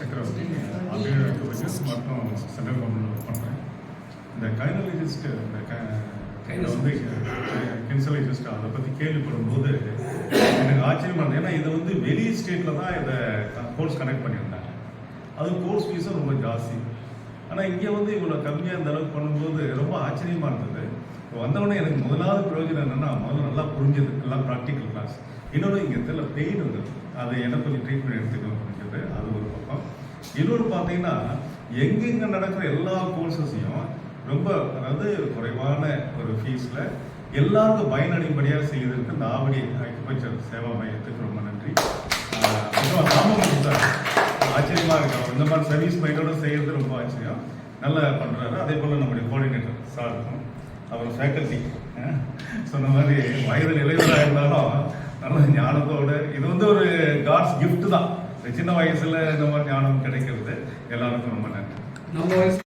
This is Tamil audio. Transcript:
சக்கரவர்த்தி ஆர்டிஓ மற்றும் சென்ட்ரல் கவர்மெண்ட் ஒர்க் பண்ணுறேன். இந்த கைனலஜிஸ்ட் வந்து கென்சலைசிஸ்ட் அதை பற்றி கேள்விப்படும் போது எனக்கு ஆச்சரியமாக இருந்தது. ஏன்னா இது வந்து வெளி ஸ்டேட்டில் தான் இதை கோர்ஸ் கனெக்ட் பண்ணியிருந்தாங்க. அது கோர்ஸ் ஃபீஸும் ரொம்ப ஜாஸ்தி. ஆனால் இங்கே வந்து இவ்வளோ கம்மியாக இந்த அளவுக்கு பண்ணும்போது ரொம்ப ஆச்சரியமாக இருந்தது. வந்தவொடனே எனக்கு முதலாவது பிரயோஜனம் என்னென்னா, முதல்ல நல்லா புரிஞ்சது, எல்லாம் ப்ராக்டிக்கல் கிளாஸ். இன்னொன்று இங்கே தெரியல பெயின் இருந்தது, அது எனக்கு கொஞ்சம் ட்ரீட்மெண்ட் எடுத்துக்கணும் புரிஞ்சது. அது ஒரு பக்கம். இன்னொன்று பார்த்தீங்கன்னா, எங்கெங்கே நடக்கிற எல்லா கோர்ஸஸையும் ரொம்ப, அதாவது குறைவான ஒரு ஃபீஸில் எல்லாருக்கும் பயனடைபடியாக செய்வதற்கு இந்த ஆவடி அக்யூபஞ்சர் சேவா மையத்துக்கு ரொம்ப நன்றி. அப்புறம் ராமமூர்த்தி சார் ஆச்சரியமாக இருக்கு, இந்த மாதிரி சர்வீஸ் மைண்டோட செய்கிறது ரொம்ப ஆச்சரியம். நல்லா பண்ணுறாரு. அதே போல் நம்முடைய கோஆர்டினேட்டர் சார் இருக்கும், அப்புறம் ஃபேக்கல்ட்டி சொன்ன மாதிரி வயதில் இளைஞராக இருந்தாலும் நல்ல ஞானத்தோடு, இது வந்து ஒரு காட்ஸ் கிஃப்ட் தான். சின்ன வயசில் இந்த மாதிரி ஞானம் கிடைக்கிறது எல்லாருக்கும் ரொம்ப நன்றி. நம்ம